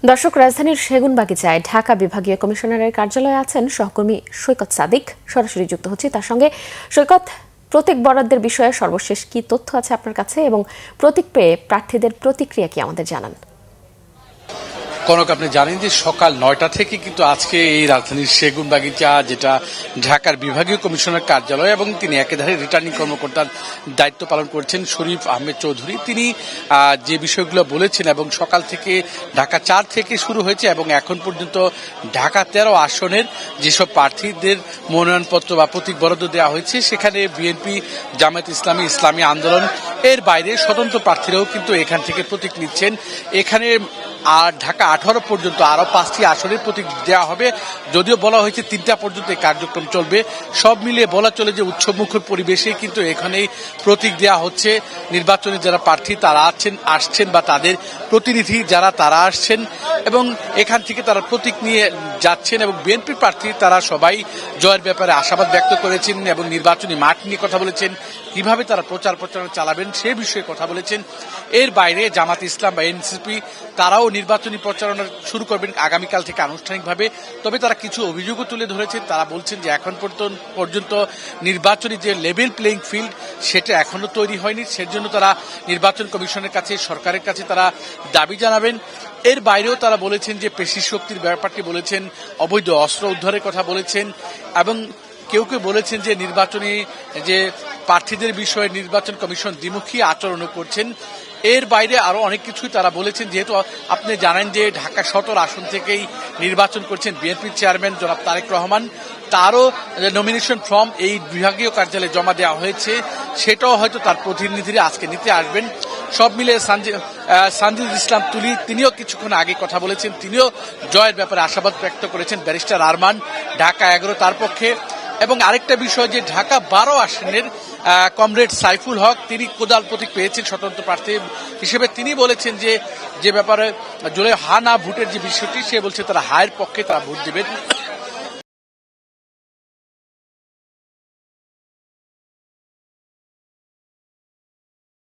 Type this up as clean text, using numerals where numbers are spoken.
দর্শক, রাজধানীর সেগুনবাগিচায় ঢাকা বিভাগীয় কমিশনারের কার্যালয়ে আছেন সহকর্মী সৈকত সাদিক। সরাসরি যুক্ত হচ্ছি তার সঙ্গে। সৈকত, প্রতীক বরাদ্দের বিষয়ে সর্বশেষ কি তথ্য আছে আপনার কাছে এবং প্রতীক পেয়ে প্রার্থীদের প্রতিক্রিয়া কি আমাদের জানান। কনক, আপনি জানেন যে সকাল ৯টা থেকে কিন্তু আজকে এই রাজধানীর সেগুনবাগিচা, যেটা ঢাকার বিভাগীয় কমিশনার কার্যালয়, এবং তিনি একেধারে রিটার্নিং কর্মকর্তার দায়িত্ব পালন করছেন শরীফ আহমেদ চৌধুরী, তিনি যে বিষয়গুলো বলেছেন এবং সকাল থেকে ঢাকা ৪ থেকে শুরু হয়েছে এবং এখন পর্যন্ত ঢাকা ১৩ আসনের যেসব প্রার্থীদের মনোনয়নপত্র বা প্রতীক বরাদ্দ দেওয়া হয়েছে, সেখানে বিএনপি, জামায়াত ইসলামী, ইসলামী আন্দোলন এর বাইরে স্বতন্ত্র প্রার্থীরাও কিন্তু এখান থেকে প্রতীক নিচ্ছেন। এখানে আর ঢাকা 18 পর্যন্ত আরো 5টি আসনের প্রতীক দেওয়া হবে। যদিও বলা হয়েছে 3টা পর্যন্ত এই কার্যক্রম চলবে। সব মিলিয়ে বলা চলে যে উৎসবমুখর পরিবেশে কিন্তু এখানেই প্রতীক দেওয়া হচ্ছে। নির্বাচনে যারা প্রার্থী তারা আসছেন বা তাদের প্রতিনিধি যারা তারা আসছেন এবং এখান থেকে তারা প্রতীক নিয়ে যাচ্ছেন, এবং বিএনপি প্রার্থী তারা সবাই জয়ের ব্যাপারে আশাবাদ ব্যক্ত করেছেন এবং নির্বাচনী মাঠ নিয়ে কথা বলেছেন, কিভাবে তারা প্রচারণা চালাবেন সে বিষয়ে কথা বলেছেন। এর বাইরে জামাত ইসলাম বা এনসিপি তারাও নির্বাচনী প্রচারণা শুরু করবেন আগামীকাল থেকে আনুষ্ঠানিকভাবে। তবে তারা কিছু অভিযোগও তুলে ধরেছেন। তারা বলছেন যে এখন পর্যন্ত নির্বাচনী যে লেভেল প্লেইং ফিল্ড সেটা এখনো তৈরি হয়নি, সেজন্য তারা নির্বাচন কমিশনের কাছে, সরকারের কাছে তারা দাবি জানাবেন। এর বাইরেও তারা বলেছেন যে পেশি শক্তির ব্যাপারটি বলেছেন, অবৈধ অস্ত্র উদ্ধারের কথা বলেছেন, এবং কেউ কেউ বলেছেন যে নির্বাচনী যে প্রার্থীদের বিষয়ে নির্বাচন কমিশন দ্বিমুখী আচরণও করছেন। এর বাইরে আরো অনেক কিছুই তারা বলেছেন। যেহেতু আপনি জানেন যে ঢাকা 17 আসন থেকেই নির্বাচন করছেন বিএনপির চেয়ারম্যান জনাব তারেক রহমান, তারও নমিনেশন ফর্ম এই বিভাগীয় কার্যালয়ে জমা দেওয়া হয়েছে, সেটাও হয়তো তার প্রতিনিধিরা আজকে নিতে আসবেন। সব মিলে সানজিদ ইসলাম তুলি তিনিও কিছুক্ষণ আগে কথা বলেছেন, তিনিও জয়ের ব্যাপারে আশাবাদ ব্যক্ত করেছেন। ব্যারিস্টার আরমান ঢাকা 11 তার পক্ষে। এবং আরেকটা বিষয় যে ঢাকা 12 আসনের কমরেড সাইফুল হক, তিনি কোদাল প্রতীক পেয়েছেন স্বতন্ত্র প্রার্থী হিসেবে। তিনি বলেছেন যে ব্যাপারে জোরে হা না ভোটের যে বিষয়টি, সে বলছে তারা হায়ের পক্ষে তারা ভোট দেবেন।